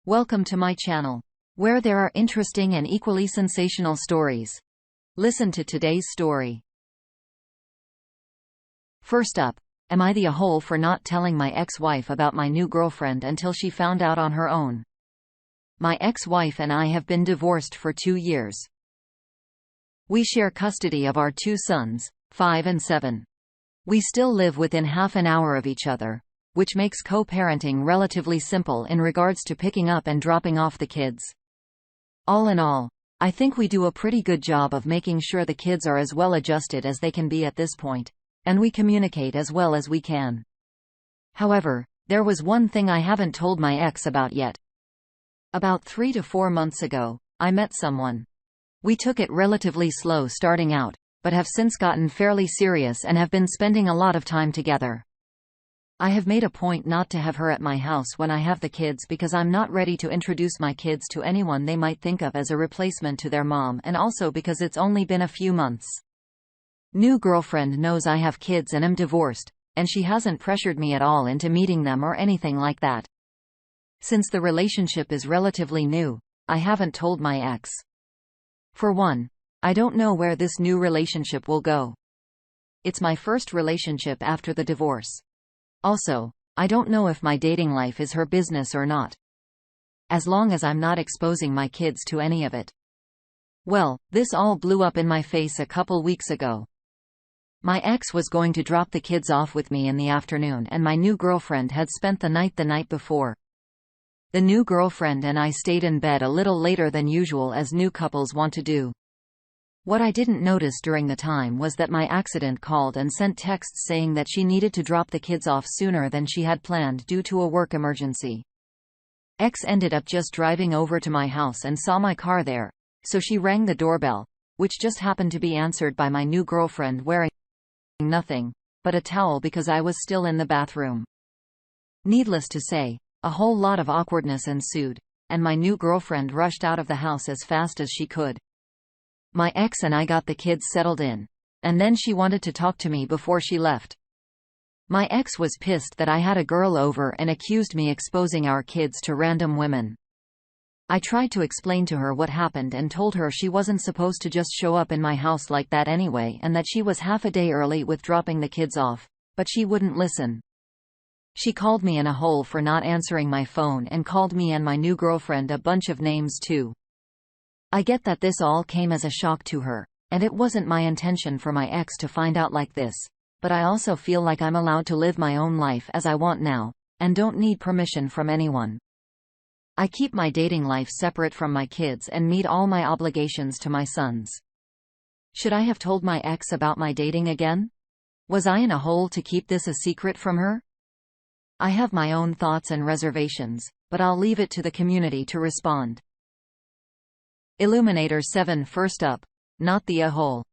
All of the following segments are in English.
Welcome to my channel, where there are interesting and equally sensational stories. Listen to today's story. First up, am I the a-hole for not telling my ex-wife about my new girlfriend until she found out on her own? My ex-wife and I have been divorced for 2 years. We share custody of our 2 sons, 5 and 7. We still live within half an hour of each other, which makes co-parenting relatively simple in regards to picking up and dropping off the kids. All in all, I think we do a pretty good job of making sure the kids are as well adjusted as they can be at this point, and we communicate as well as we can. However, there was one thing I haven't told my ex about yet. About 3 to 4 months ago, I met someone. We took it relatively slow starting out, but have since gotten fairly serious and have been spending a lot of time together. I have made a point not to have her at my house when I have the kids because I'm not ready to introduce my kids to anyone they might think of as a replacement to their mom, and also because it's only been a few months. New girlfriend knows I have kids and am divorced, and she hasn't pressured me at all into meeting them or anything like that. Since the relationship is relatively new, I haven't told my ex. For one, I don't know where this new relationship will go. It's my first relationship after the divorce. Also, I don't know if my dating life is her business or not. As long as I'm not exposing my kids to any of it. Well, this all blew up in my face a couple weeks ago. My ex was going to drop the kids off with me in the afternoon, and my new girlfriend had spent the night before. The new girlfriend and I stayed in bed a little later than usual, as new couples want to do. What I didn't notice during the time was that my accident called and sent texts saying that she needed to drop the kids off sooner than she had planned due to a work emergency. Ex ended up just driving over to my house and saw my car there, so she rang the doorbell, which just happened to be answered by my new girlfriend wearing nothing but a towel because I was still in the bathroom. Needless to say, a whole lot of awkwardness ensued, and my new girlfriend rushed out of the house as fast as she could. My ex and I got the kids settled in, and then she wanted to talk to me before she left. My ex was pissed that I had a girl over and accused me exposing our kids to random women. I tried to explain to her what happened and told her she wasn't supposed to just show up in my house like that anyway, and that she was half a day early with dropping the kids off, but she wouldn't listen. She called me in a hole for not answering my phone and called me and my new girlfriend a bunch of names too. I get that this all came as a shock to her, and it wasn't my intention for my ex to find out like this, but I also feel like I'm allowed to live my own life as I want now, and don't need permission from anyone. I keep my dating life separate from my kids and meet all my obligations to my sons. Should I have told my ex about my dating again? Was I in a hole to keep this a secret from her? I have my own thoughts and reservations, but I'll leave it to the community to respond. Illuminator 7. First up, not the a-hole.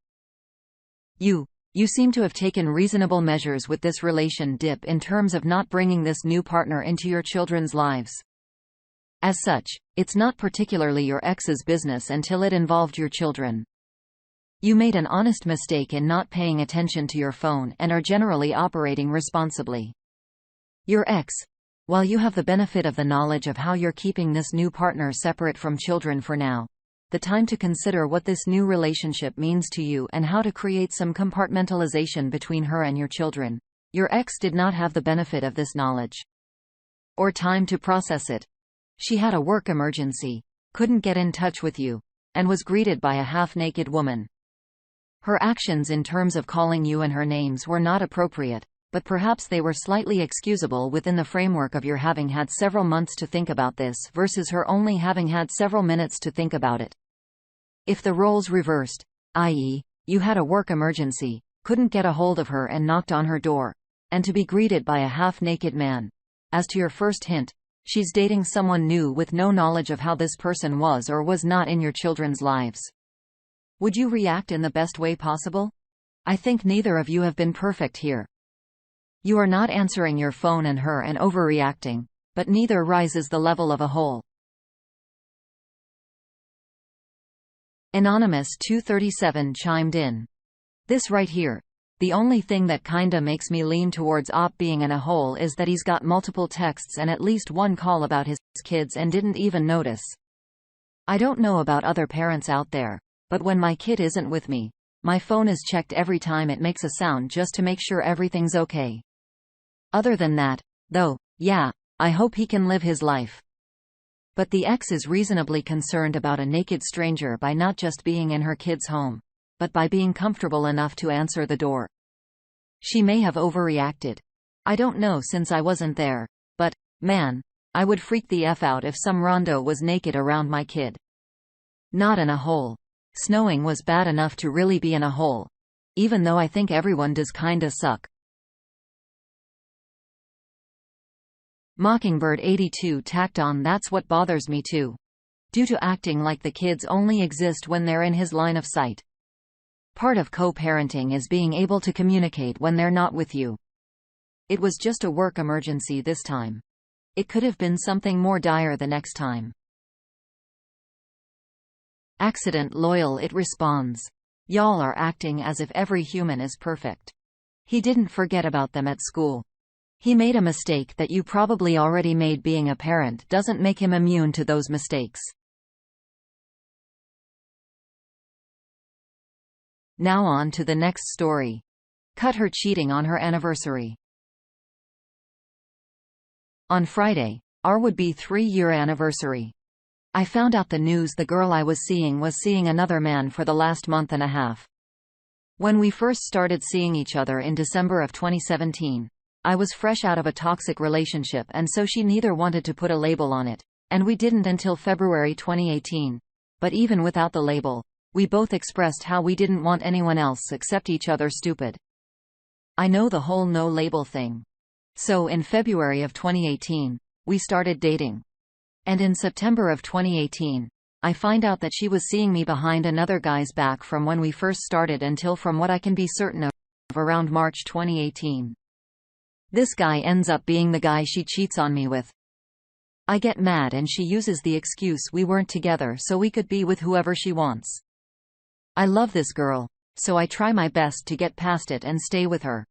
You seem to have taken reasonable measures with this relation dip in terms of not bringing this new partner into your children's lives. As such, it's not particularly your ex's business until it involved your children. You made an honest mistake in not paying attention to your phone and are generally operating responsibly. Your ex, while you have the benefit of the knowledge of how you're keeping this new partner separate from children for now, the time to consider what this new relationship means to you and how to create some compartmentalization between her and your children. Your ex did not have the benefit of this knowledge or time to process it. She had a work emergency, couldn't get in touch with you, and was greeted by a half-naked woman. Her actions in terms of calling you and her names were not appropriate, but perhaps they were slightly excusable within the framework of your having had several months to think about this versus her only having had several minutes to think about it. If the roles reversed, i.e., you had a work emergency, couldn't get a hold of her and knocked on her door, and to be greeted by a half-naked man. As to your first hint, she's dating someone new with no knowledge of how this person was or was not in your children's lives. Would you react in the best way possible? I think neither of you have been perfect here. You are not answering your phone and her and overreacting, but neither rises the level of a hole. Anonymous 237 chimed in. This right here, The only thing that kinda makes me lean towards Op being in a hole is that he's got multiple texts and at least one call about his kids and didn't even notice. I don't know about other parents out there, but when my kid isn't with me, my phone is checked every time it makes a sound just to make sure everything's okay. Other than that, though, yeah, I hope he can live his life. But the ex is reasonably concerned about a naked stranger by not just being in her kid's home, but by being comfortable enough to answer the door. She may have overreacted. I don't know since I wasn't there, but, man, I would freak the F out if some rondo was naked around my kid. Not in a hole. Snowing was bad enough to really be in a hole. Even though I think everyone does kinda suck. Mockingbird 82 tacked on "That's what bothers me too." Due to acting like the kids only exist when they're in his line of sight. Part of co-parenting is being able to communicate when they're not with you. It was just a work emergency this time. It could have been something more dire the next time. Accident loyal, it responds. Y'all are acting as if every human is perfect. He didn't forget about them at school. He made a mistake that you probably already made. Being a parent doesn't make him immune to those mistakes. Now on to the next story. Cut her cheating on her anniversary. On Friday, our would-be 3-year anniversary. I found out the news the girl I was seeing another man for the last month and a half. When we first started seeing each other in December of 2017, I was fresh out of a toxic relationship, and so she neither wanted to put a label on it, and we didn't until February 2018. But even without the label, we both expressed how we didn't want anyone else except each other stupid. I know the whole no label thing. So in February of 2018, we started dating. And in September of 2018, I find out that she was seeing me behind another guy's back from when we first started until, from what I can be certain of, around March 2018. This guy ends up being the guy she cheats on me with. I get mad and she uses the excuse we weren't together so we could be with whoever she wants. I love this girl, so I try my best to get past it and stay with her.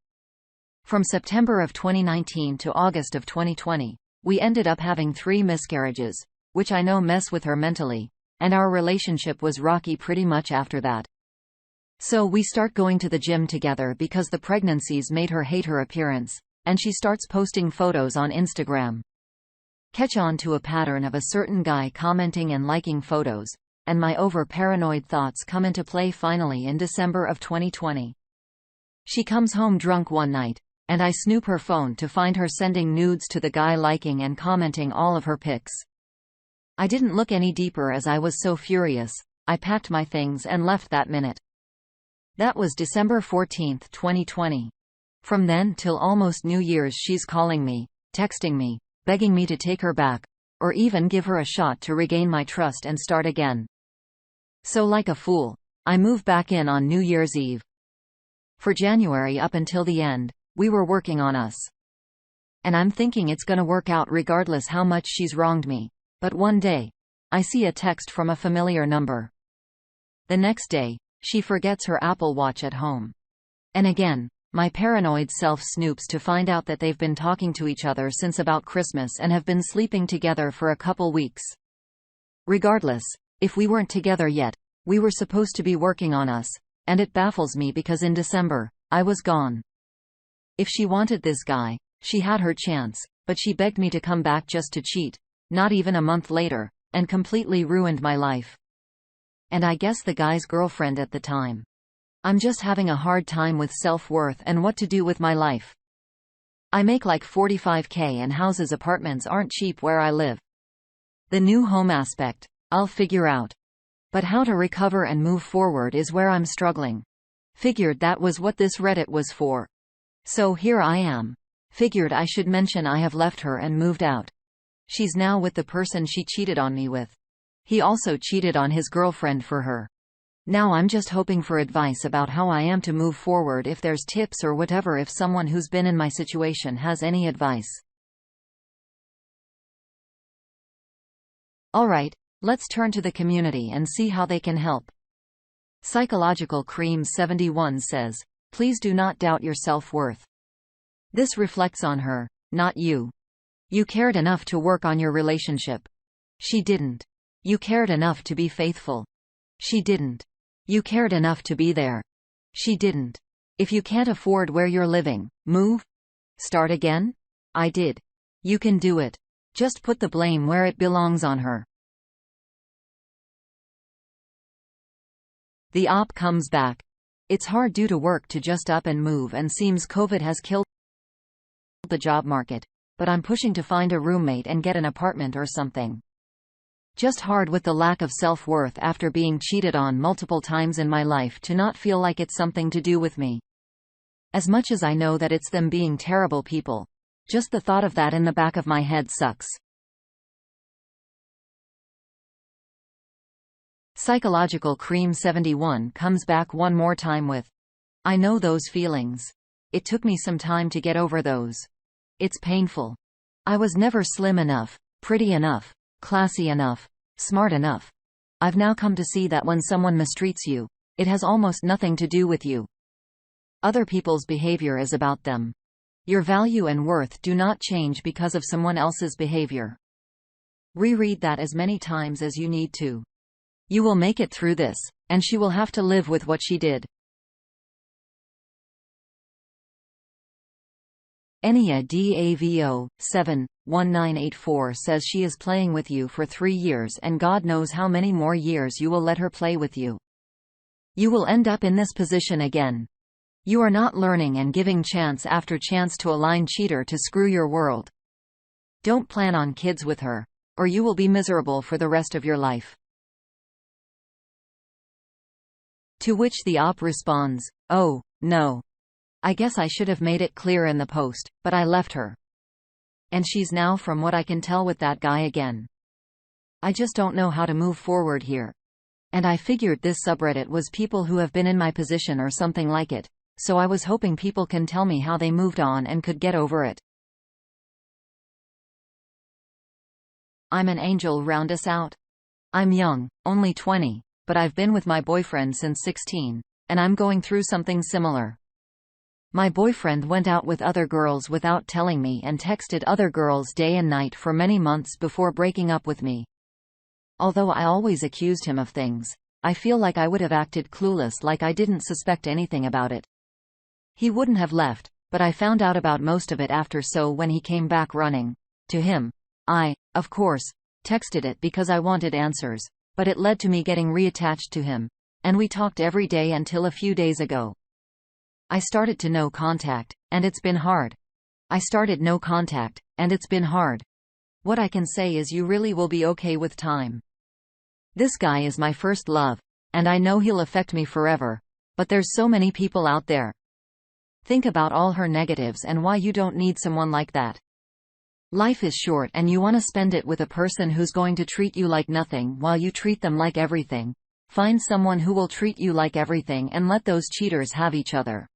From September of 2019 to August of 2020, we ended up having 3 miscarriages, which I know mess with her mentally, and our relationship was rocky pretty much after that. So we start going to the gym together because the pregnancies made her hate her appearance, and she starts posting photos on Instagram. Catch on to a pattern of a certain guy commenting and liking photos, and my over-paranoid thoughts come into play finally in December of 2020. She comes home drunk one night, and I snoop her phone to find her sending nudes to the guy liking and commenting all of her pics. I didn't look any deeper as I was so furious. I packed my things and left that minute. That was December 14, 2020. From then till almost New Year's she's calling me, texting me, begging me to take her back, or even give her a shot to regain my trust and start again. So like a fool, I move back in on New Year's Eve. For January up until the end, we were working on us. And I'm thinking it's gonna work out regardless how much she's wronged me. But one day, I see a text from a familiar number. The next day, she forgets her Apple Watch at home. And again, my paranoid self snoops to find out that they've been talking to each other since about Christmas and have been sleeping together for a couple weeks. Regardless, if we weren't together yet, we were supposed to be working on us, and it baffles me because in December, I was gone. If she wanted this guy, she had her chance, but she begged me to come back just to cheat, not even a month later, and completely ruined my life. And I guess the guy's girlfriend at the time. I'm just having a hard time with self-worth and what to do with my life. I make like $45K and apartments aren't cheap where I live. The new home aspect, I'll figure out. But how to recover and move forward is where I'm struggling. Figured that was what this Reddit was for. So here I am. Figured I should mention I have left her and moved out. She's now with the person she cheated on me with. He also cheated on his girlfriend for her. Now I'm just hoping for advice about how I am to move forward, if there's tips or whatever, if someone who's been in my situation has any advice. Alright, let's turn to the community and see how they can help. Psychological Cream 71 says, Please do not doubt your self-worth. This reflects on her, not you. You cared enough to work on your relationship. She didn't. You cared enough to be faithful. She didn't. You cared enough to be there. She didn't. If you can't afford where you're living, move? Start again? I did. You can do it. Just put the blame where it belongs on her. The op comes back. It's hard due to work to just up and move, and seems COVID has killed the job market, but I'm pushing to find a roommate and get an apartment or something. Just hard with the lack of self-worth after being cheated on multiple times in my life to not feel like it's something to do with me. As much as I know that it's them being terrible people, just the thought of that in the back of my head sucks. Psychological Cream 71 comes back one more time with, I know those feelings. It took me some time to get over those. It's painful. I was never slim enough, pretty enough, classy enough, smart enough. I've now come to see that when someone mistreats you, it has almost nothing to do with you. Other people's behavior is about them. Your value and worth do not change because of someone else's behavior. Reread that as many times as you need to. You will make it through this, and she will have to live with what she did. Enia DAVO 71984 says she is playing with you for 3 years, and God knows how many more years you will let her play with you. You will end up in this position again. You are not learning and giving chance after chance to a lying cheater to screw your world. Don't plan on kids with her, or you will be miserable for the rest of your life. To which the op responds, oh, no. I guess I should have made it clear in the post, but I left her. And she's now, from what I can tell, with that guy again. I just don't know how to move forward here. And I figured this subreddit was people who have been in my position or something like it, so I was hoping people can tell me how they moved on and could get over it. I'm an angel, round us out. I'm young, only 20, but I've been with my boyfriend since 16, and I'm going through something similar. My boyfriend went out with other girls without telling me and texted other girls day and night for many months before breaking up with me. Although I always accused him of things, I feel like I would have acted clueless, like I didn't suspect anything about it. He wouldn't have left, but I found out about most of it after, so when he came back running to him, I, of course, texted it because I wanted answers, but it led to me getting reattached to him, and we talked every day until a few days ago. I started to no contact, and it's been hard. I started no contact, and it's been hard. What I can say is you really will be okay with time. This guy is my first love, and I know he'll affect me forever, but there's so many people out there. Think about all her negatives and why you don't need someone like that. Life is short, and you want to spend it with a person who's going to treat you like nothing while you treat them like everything. Find someone who will treat you like everything and let those cheaters have each other.